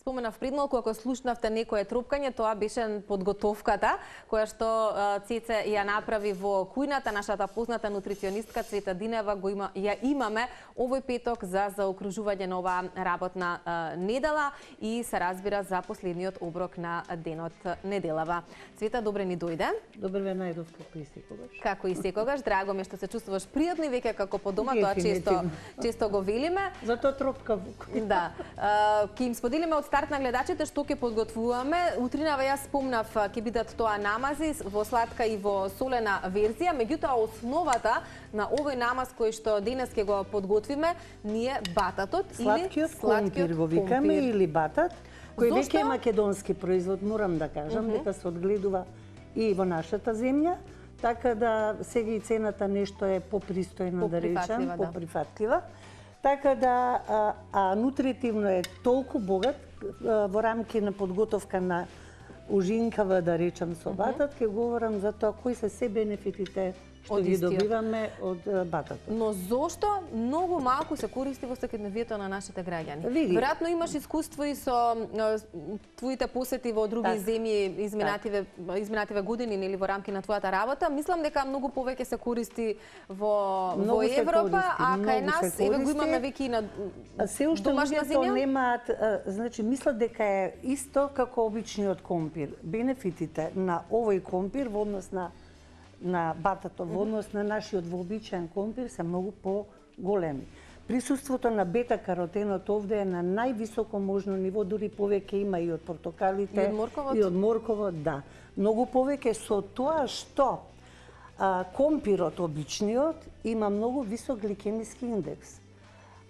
споменав пред малку, ако слушнавте некое тропкање, тоа беше подготовката која што Цеце ја направи во кујната. Нашата позната нутриционистка Цвета Динева ја имаме овој петок за заокружување на оваа работна недела и се разбира за последниот оброк на денот неделава. Цвета, добре ни дојде. Добре ве најдов како и секогаш. Како и секогаш, драго ми што се чувствуваш пријатно и веќе како по дома, тоа често го велиме. Затоа тропка. Да. Ќе им споделиме од старт на гледачите што ќе подготвуваме. Утринава јас спомнав ќе бидат тоа намази во сладка и во солена верзија, меѓутоа основата на овој намаз кој што денес ќе го подготвиме ние бататот сладкиот компир го викаме или батат, кој веќе е македонски производ, морам да кажам, дека се одгледува и во нашата земја, така да сега и цената нешто е попристојна, да речам, поприфатлива. Така да, нутритивно е толку богат во рамки на подготовка на ужинкава, да речам, со батат, ќе говорам за тоа кои се се бенефитите што ги добиваме од бататот. Но зошто многу малку се користи во секојдневието на нашите граѓани? Веројатно имаш искуство и со твоите посети во други земји изминативе години или во рамки на твојата работа. Мислам дека многу повеќе се користи во Европа, а кај нас еве го имаме веќе и на домашна земја. Немаат, значи мислат дека е исто како обичниот компир. Бенефитите на овој компир во однос на бататот, во однос на нашиот вообичаен компир се многу по-големи. Присуството на бета-каротенот овде е на највисоко можно ниво, дури повеќе има и од портокалите, и од морковот, да. Многу повеќе со тоа што компирот обичниот има многу висок гликемиски индекс,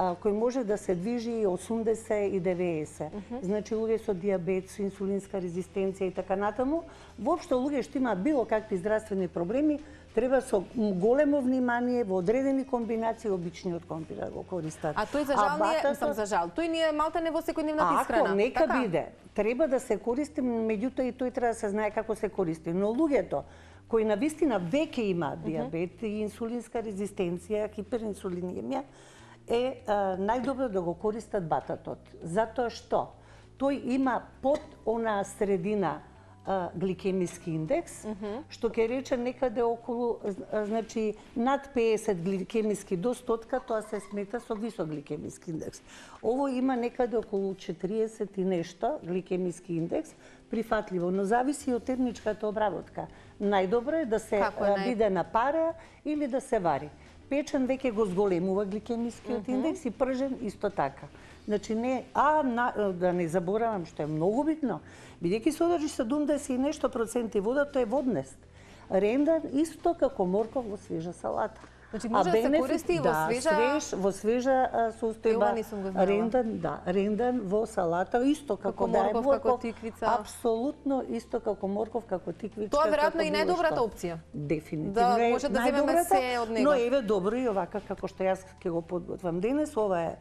кој може да се движи 80 и 90. Значи луѓе со диабет, со инсулинска резистенција и така натаму, воопшто луѓе што имаат било какви здравствени проблеми, треба со големо внимание во одредени комбинации обичниот компир да го користат. А тој за жал ние, сам за жал, тој ние малта не во секојдневната исхрана. Ако нека биде, треба да се користи, меѓутоа и тој треба да се знае како се користи. Но луѓето кои навистина веќе имаат диабет и инсулинска резистенција, хиперинсулинемија, е најдобро да го користат бататот. Затоа што тој има под онаа средина гликемиски индекс, што ќе рече некаде околу, значи над 50 гликемиски до 100, тоа се смета со висок гликемиски индекс. Ово има некаде околу 40 и нешто гликемиски индекс, прифатливо, но зависи од термичката обработка. Најдобро е да се биде на паре или да се вари. Печен веќе го зголемува гликемискиот индекс и пржен исто така. Значи да не заборавам што е многу битно, бидејќи содржи 70 и нешто проценти вода, тоа е воднест. Рендан исто како морков во свежа салата. Значи може да се користи во свежа состојба. Рендан во салата исто како морков, како тиквица. Апсолутно исто како морков, како тиквичка. Тоа веројатно и најдобрата опција. Дефинитивно да може да земеме се од него. Но еве добро и овака како што јас ќе го подготвам денес, ова е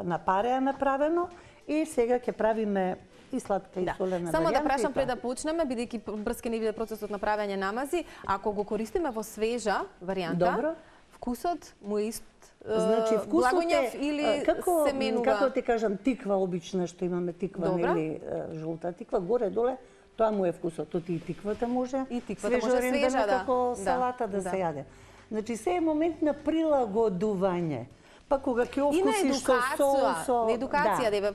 на пареа направено и сега ќе правиме и сладка и солена варијанта. Само да прашам пред да почнеме, бидејќи брзке ни биде процесот на правење намази, ако го користиме во свежа варијанта, вкусот му е ист, благоњав или се менува? Како ти кажам, тиква обична што имаме, тиква или жолта тиква, горе-доле, тоа му е вкусот. Тоти и тиквата може, свежа, како салата да се јаде. Значи, се е момент на прилагодување. Па кога ќе овкусиш со соус, на едукација,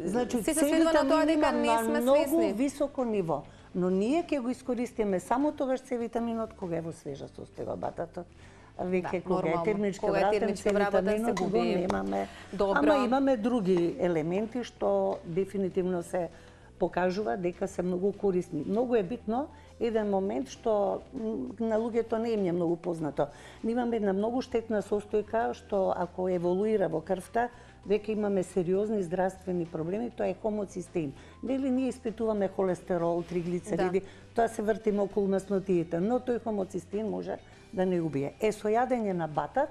значи се сведува на тоа дека не сме свесни. Многу високо ниво, но ние ќе го искористиме само тогаш С витаминот кога е во свежа состојба бататот. Веќе кога е термички вратен, С витаминот го немаме. Ама имаме други елементи што дефинитивно се покажува дека се многу корисни. Многу е битно еден момент што на луѓето не им е многу познато. Ние имаме една многу штетна состојка што ако еволуира во крвта, веќе имаме сериозни здравствени проблеми, тоа е хомоцистеин. Нели ние испитуваме холестерол, триглицериди, тоа се вртиме околу маснотиите, но тој хомоцистеин може да не убие. Со јадење на батат,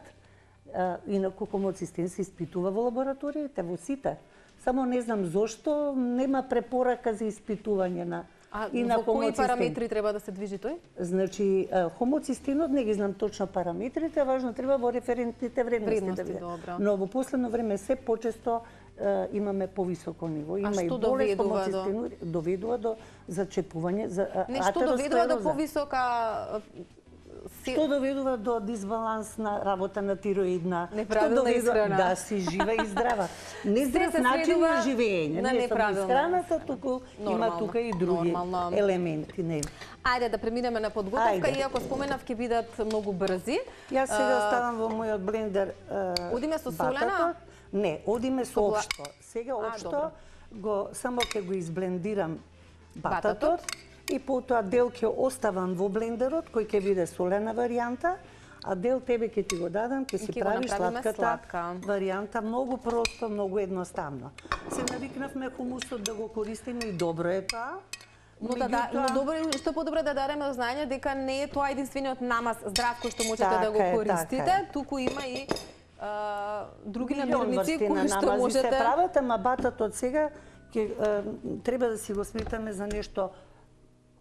инаку хомоцистеин се испитува во лабораториите, во сите. Само не знам зошто нема препорака за испитување на и на во кои параметри треба да се движи тој? Значи, хомоцистинот не ги знам точно параметрите, важно треба во референтните вредности да биде. Но во последно време се почесто имаме повисоко ниво. Има што и болест по доведува до? моцистеин, доведува до зачепување, за Нешто доведува до атеросклероза. повисока Што доведува до дисбаланс на работа на тироидна? Неправилна Што доведува исхрана. да си жива и здрава. Не Се здрав начин сведува на живење, на не само неправилна исхраната, исхрана. туку има Нормално, тука и други нормално. елементи, не. Ајде да преминеме на подготовка, Ајде. иако споменав ќе бидат многу брзи. Јас сега ставам во мојот блендер Одиме со бататот. солена? Не, одиме со Со општо. Сега општо добро. само ќе го изблендирам Бататот. бататот и потоа дел ќе оставам во блендерот кој ќе биде солена варијанта, а дел тебе ќе ти го дадам, ќе си ќе го правиш направиме сладката сладка. варијанта, многу просто, многу едноставно. Се навикнавме хумусот да го користиме и добро е тоа. Но добро е што подобро да дадеме до знање дека не е тоа единствениот намаз здрав кој што можете да го Така е, користите, така е. туку има и други Милион намирници врсти на кои што намази се можете прават, ама бататот сега треба да си го сметаме за нешто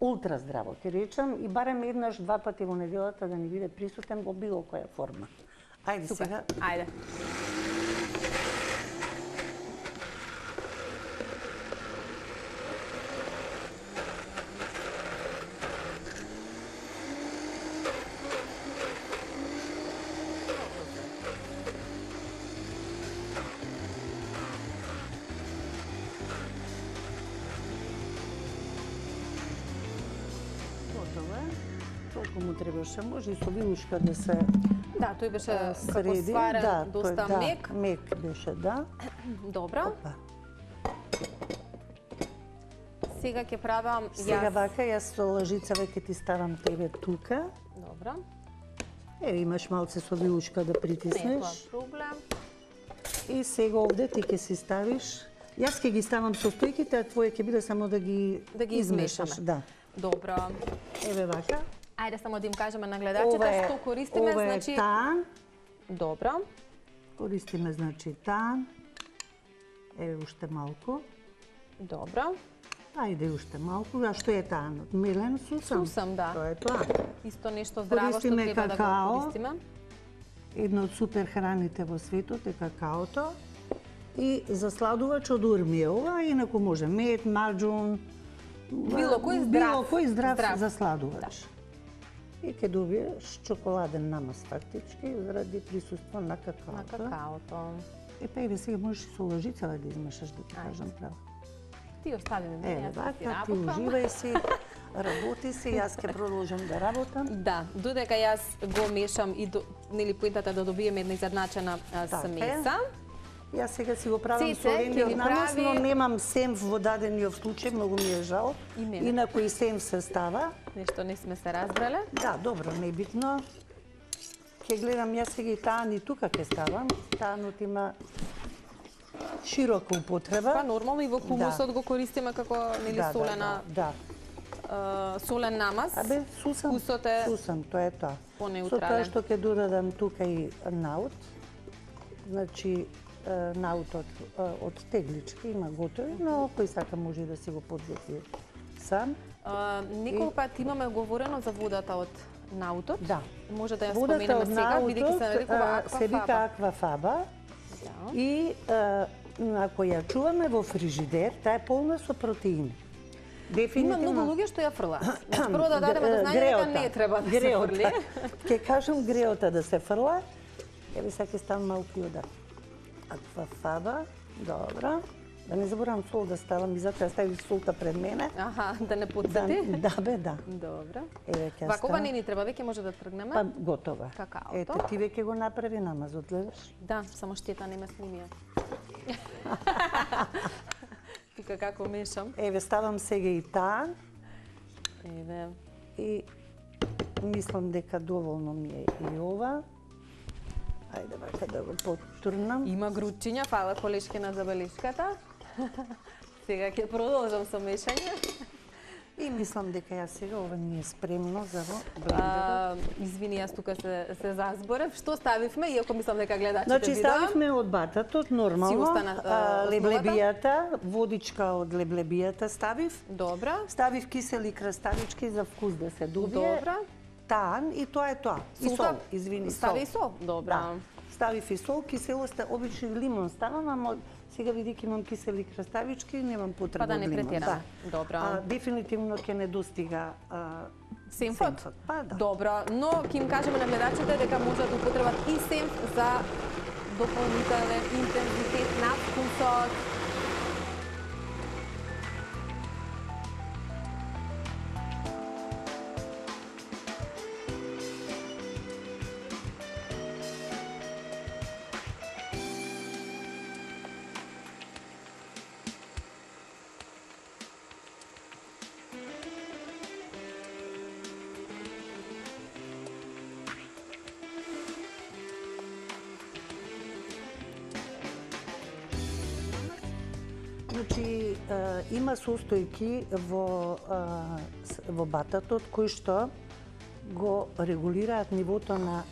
ултра здраво, ќе речам, и барем еднаш, два пати во неделата да ни биде присутен во било која форма. Ајде Супер. сега. Ајде. Готово е. Толку му требаше, може и со вилушка да се Да, тој беше како среди. сварен, Да, доста тој, мек. Да, мек беше, да. Добро. Опа. Сега ќе правам Сега јас. вака, јас со лажицава ќе ти ставам тебе тука. Добро. Еве имаш малце со вилушка да Не е притиснеш. тоа проблем. И сега овде ти ќе си ставиш. Јас ќе ги ставам со стојките, а твоje ќе биде само да ги измешаш. Да. Добро. Еве вака. Ајде само да им кажеме на гледачите што користиме, ова е значи тан. добро. Користиме значи тан. Еве уште малку. Добро. Ајде уште малку. А што е танот? Мелен сусам. Сусам, да. Тоа е тоа. Исто нешто здраво што Користиме треба да го какао. користиме. Едно од супер храните во светот е какаото. И засладувач од урми е ова, инаку може мед, маџун, Било кој здрав. било кој здрав Здрав. засладувач. И ќе добиеш чоколаден намаз фактички заради присуство на какаото. На какаото. Е, па еве сега можеш и со лажицава да измешаш, да ти кажам право. Ти остави ме, Еве јас вака, си ти работам. уживај си, работи си, јас ќе продолжам да работам. Да, додека јас го мешам и нели поентата да добиеме една изедначена Така е. смеса. Јас сега си го правам Цеце, со ќе лениот ни намаз, прави- но немам сенф во дадениот случај, многу ми е жал. И мене. Инаку и сенф се става. Нешто не сме се разбрале. Да, добро, небитно. Ќе гледам, јас сега и таан и тука ќе ставам. Таанот има широка употреба. Па нормално и во хумусот го користиме како нели солена Да. солен намаз. Абе, сусам. Вкусот е Сусам, тоа е тоа. понеутрален. Со тоа што ќе додадам тука и наут. Значи, наутот од теглички има готови, но кој сака може и да си го подготви сам. Неколку пат имаме говорено за водата од наутот. Да. Може да ја Водата споменеме од сега, бидејќи се нарекува наутот се вика аквафаба. аквафаба. Да. И ако ја чуваме во фрижидер, таа е полна со протеини. Има многу луѓе што ја фрлаат. Значи, прво да дадеме до знање дека не треба да се фрли. Ќе кажам греота да се фрла. Еве сега ќе ставам малку и од аквафаба. Добро. Да не заборавам сол да ставам и затоа ставив солта пред мене. Аха, да не Да, подсети. да бе, да. Добро. Еве ќе Вакова ставам. не ни треба, веќе може да тргнеме. Па готова. Какаото. Ете, ти веќе го направи намазот, гледаш? Да, само штета не ме снимија. Тука како мешам. Еве ставам сега и таа Еве. и мислам дека доволно ми е и ова. Ајде вака да го потурнам. Има грудчиња, фала колешки на забелешката. Сега ќе продолжам со мешање. И мислам дека ја сега ова ни е спремно за во блендерот. Извини, јас тука се зазборев. Што ставивме, иако мислам дека гледачите Значи видоа? ставивме од бататот Си нормално, остана, основата? леблебијата, водичка од леблебијата ставив. Добра. Ставив кисели краставички за вкус да се добие. Добра. Таан и тоа е тоа. И Солта? сол, извини, Стави сол. сол? Добра. Да. Ставив и сол, киселост, обично лимон ставам, ама Сега видики имам кисели краставички, немам потреба Па да не од лимон. претираме. Добро. Дефинитивно ќе не достига Семфот? Па да. Добро, но ќе им кажеме на гледачите дека можат да употребат и семф за дополнителен интензитет на вкусот. Значи, има состојки во бататот кои што го регулираат нивото на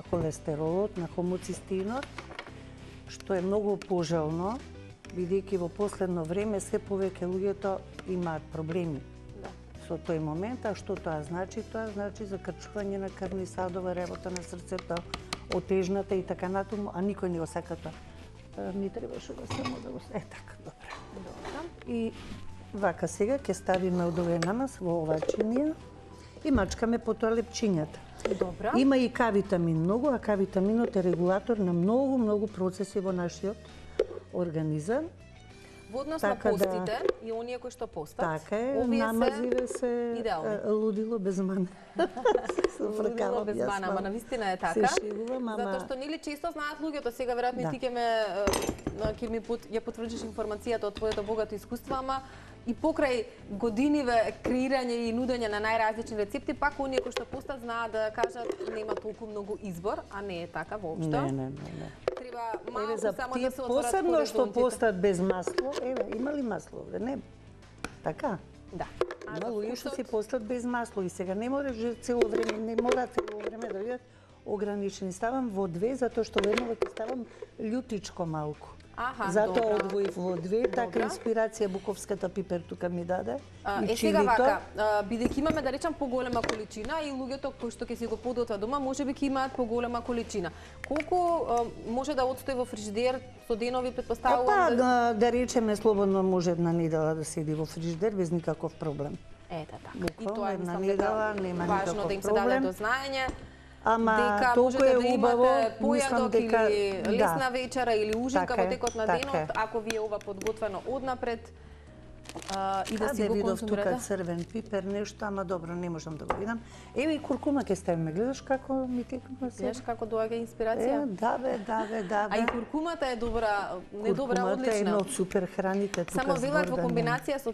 холестеролот, на хомоцистинот, што е многу пожелно, бидејќи во последно време се повеќе луѓето имаат проблеми со тој момент. А што тоа значи? Тоа значи закрчување на крвни садови, работа на срцето, отежната и така натаму, а никој не го сака тоа. Ми требаше да само да го... така, добре. И вака сега ќе ставиме од овој намаз во оваа чинија и мачкаме потоа лепчињата. Добро. Има и К-витамин многу, а К-витаминот е регулатор на многу процеси во нашиот организам. Во однос на постите и оние кои што постат, така е, намазиве се идеални. Лудило без мана. Лудило без мана, ама навистина е така. Се шегувам, ама... Затоа што нели често знаат луѓето, сега веројатно и ти ќе ми ја потврдиш информацијата од твоето богато искуство, ама и покрај годиниве креирање и нудење на најразлични рецепти, пак оние кои што постат знаат да кажат нема толку многу избор, а не е така воопшто. Не. Треба малку само да се отворат посебно што хоризонтите. постат без масло, има ли масло овде? Не. Така? Да. Има луѓе што се постат без масло и сега не мора цело време да бидат ограничени. Ставам во 2 затоа што веднага ќе ставам љутичко малку. Затоа одвоив во 2, така инспирација буковската пипер тука ми даде. Е сега вака, бидејќи имаме да речам поголема количина и луѓето кои што ќе си го подготват дома, можеби ќе имаат поголема количина. Колку може да отстои во фрижидер со денови, претпоставувам? Да речеме слободно може една недела да седи во фрижидер без никаков проблем. Ете така. И Буквално тоа е една недела нема важно да им се даде до знаење. Ама дека толку можете е да убаво, имате појадок дека или лесна вечера или ужинка во текот на денот, така ако ви е ова подготвено однапред и да си го видов консумирате. тука црвен пипер, нешто, ама добро, не можам да го видам. Еве и куркума ќе ставиме, гледаш како ми текнува се. Знаеш како доаѓа инспирација? Да бе. А и куркумата е добра, не добра, Куркумата одлична. е една од супер храните тука. Само велат во комбинација со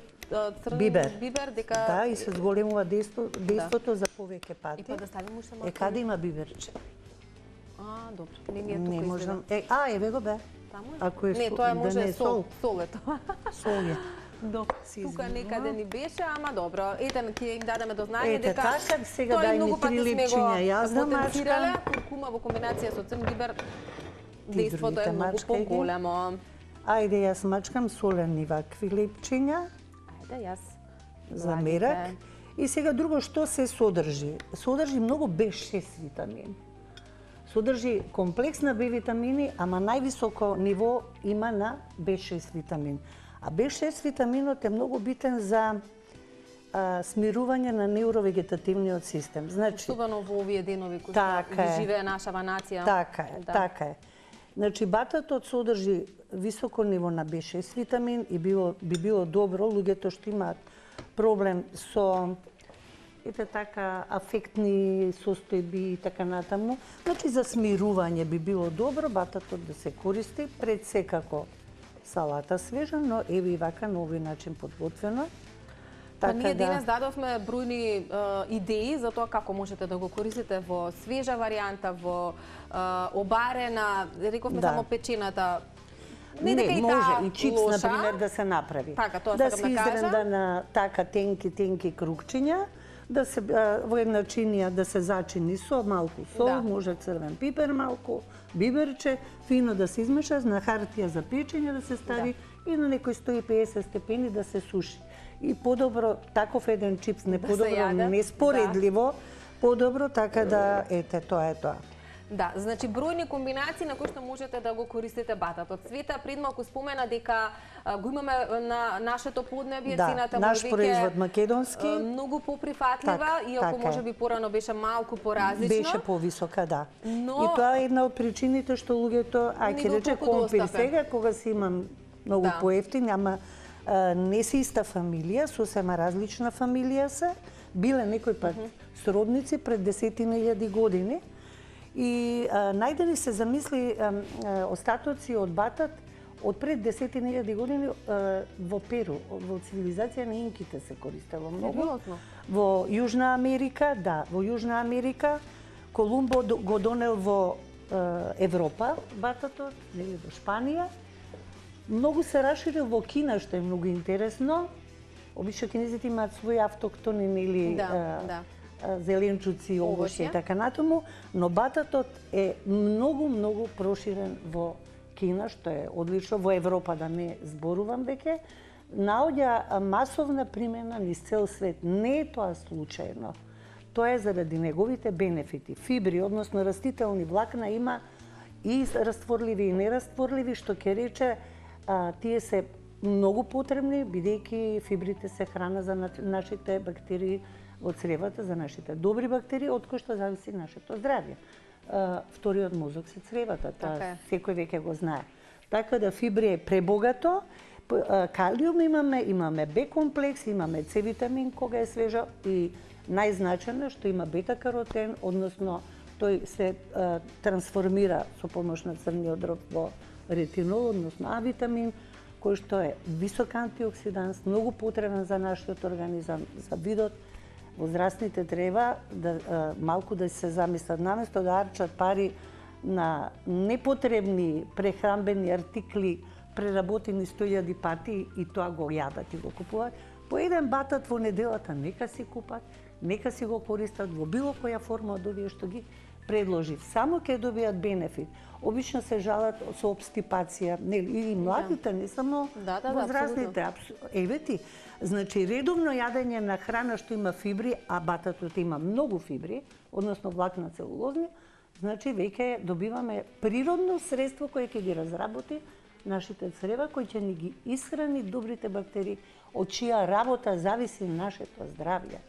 црн бибер дека Да, и се зголемува действото за повеќе пати. И па да ставиме уште малку. Каде има биберче? Добро, не ми е тука. Не можам. Еве го бе. Таму е? Ако е не, тоа може да сол е тоа. Сол е. Тука некаде ни беше, ама добро. Ете, ќе им дадеме до знаење дека така сега дај ми 3 лепчиња, јас да мачкам. Куркума во комбинација со црн бибер, действото е многу поголемо. Ајде, јас мачкам солени вакви лепчиња. Ајде, јас. За мерак. И сега друго што се содржи? Содржи многу B6 витамин. Содржи комплекс на Б витамини, ама највисоко ниво има на B6 витамин. А B6 витаминот е многу битен за смирување на невровегетативниот систем. Значи, особено во овие денови кои што живее нашава нација. Така е. Значи, бататот содржи високо ниво на B6 витамин и би било добро луѓето што имаат проблем со афектни состојби и така натаму. Значи, за смирување би било добро бататот да се користи пред секако салата свежа, но еве и вака на овој начин подготвено. Па ние денес дадовме бројни идеи за тоа како можете да го користите во свежа варијанта, во обарена, рековме само печената. Не, може и чипс, например, да се направи. Така, тоа да сакам да кажам. Да се изренда на така тенки крукчиња, да се во една чинија да се зачини со малку сол, може црвен пипер малку, биберче, фино да се измеша, на хартија за печење да се стави и на некои 150 степени да се суши. И подобро таков еден чипс, не подобро, неспоредливо, подобро така да, ете, тоа е тоа. Да, значи бројни комбинации на кои што можете да го користите бататот. Цвета пред малку спомена дека го имаме на нашето поднебје, цената му наш производ македонски многу поприфатлива, иако можеби порано беше малку поразлично. Беше повисока, да. Но... И тоа е една од причините што луѓето, ќе рече компир сега, кога си имам многу поевтин, ама не се иста фамилија, сосема различна фамилија се, биле некој пат сродници пред десетина илјади години. И најдени се замисли остатоци од батат од пред десетина илјади години во Перу, во цивилизација на инките се користело многу. Во Јужна Америка, да, во Јужна Америка, Колумбо го донел во Европа бататот, нели во Шпанија. Многу се расширил во Кина, што е многу интересно. Обично кинезите имаат своји автоктони, нели, зеленчуци, овошје и така натаму, но бататот е многу проширен во Кина, што е одлично, во Европа да не зборувам веќе, наоѓа масовна примена низ цел свет. Не е тоа случајно. Тоа е заради неговите бенефити. Фибри, односно растителни влакна, има и растворливи и нерастворливи, што ќе рече тие се многу потребни, бидејќи фибрите се храна за нашите бактерии во цревата, за нашите добри бактерии, од кои што зависи нашето здравје. Вториот мозок се цревата, тоа секој веќе го знае. Така да фибри е пребогато, калиум имаме Б-комплекс, имаме С-витамин кога е свежа и најзначено што има бета-каротен, односно тој се трансформира со помош на црниот дроб во ретинол, односно А-витамин, кој што е висок антиоксиданс, многу потребен за нашиот организам, за видот. Возрастните треба да малку да се замислат, наместо да арчат пари на непотребни прехранбени артикли, преработени 100.000 пати и тоа го јадат и го купуваат. По еден батат во неделата нека си купат, нека си го користат во било која форма од овие што ги предложи. Само ќе добијат бенефит. Обично се жалат со обстипација, и младите, не само возрастните. Еве ти, значи редовно јадење на храна што има фибри, а бататот има многу фибри, односно влакна целулозни, значи веќе добиваме природно средство кое ќе ги разработи нашите црева, кој ќе ни ги исхрани добрите бактерии, од чија работа зависи нашето здравје.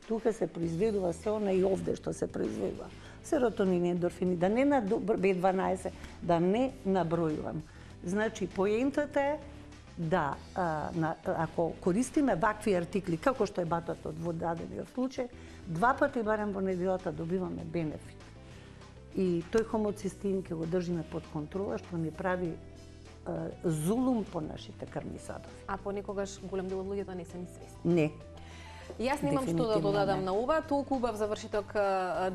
Тука се произведува се она и овде што се произведува. Серотонин, ендорфини, да не на B12, да не набројувам. Значи, поентата е да, ако користиме вакви артикли, како што е бататот во дадениот случај, 2 пати барем во неделата добиваме бенефит. И тој хомоцистин ќе го држиме под контрола, што ни прави зулум по нашите крвни садови. А понекогаш голем дел од луѓето не се ни свесни. Не. Јас немам што да додадам на ова, толку убав завршиток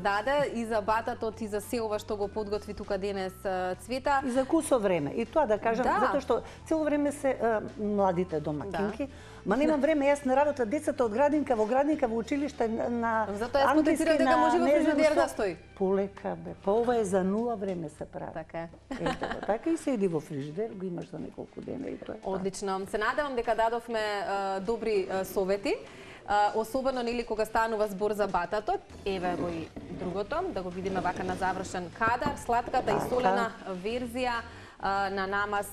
даде и за бататот и за се ова што го подготви тука денес Цвета. И за кусо време. И тоа да кажам, затоа што цело време се младите домакинки, ма немам време, јас на работа, децата од градинка во училиште на затоа јас потенцирам дека може во фрижидер да стои. Полека бе, па ова е за 0 време се прави. Така е. Ето, така и седи во фрижидер, го имаш за неколку дена и тоа. Одлично. Се надевам дека дадовме добри совети. Особено нели кога станува збор за бататот, еве го и другото, да го видиме вака на завршен кадар, сладката и солена верзија на намаз,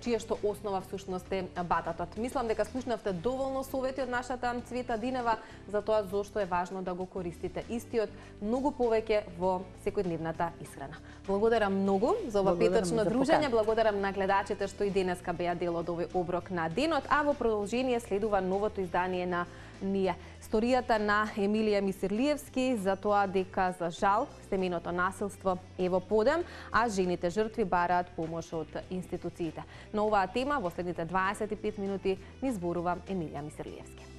чија што основа всушност е бататот. Мислам дека слушнавте доволно совети од нашата Цвета Динева за тоа зошто е важно да го користите истиот многу повеќе во секојдневната исхрана. Благодарам многу за ова петочно дружење, благодарам на гледачите што и денеска беа дел од овој оброк на денот, а во продолжение следува новото издание на Ние. Сторијата на Емилија Мисирлиевски за тоа дека за жал семејното насилство е во подем, а жените жртви бараат помош од институциите. На оваа тема во следните 25 минути ни зборува Емилија Мисирлиевски.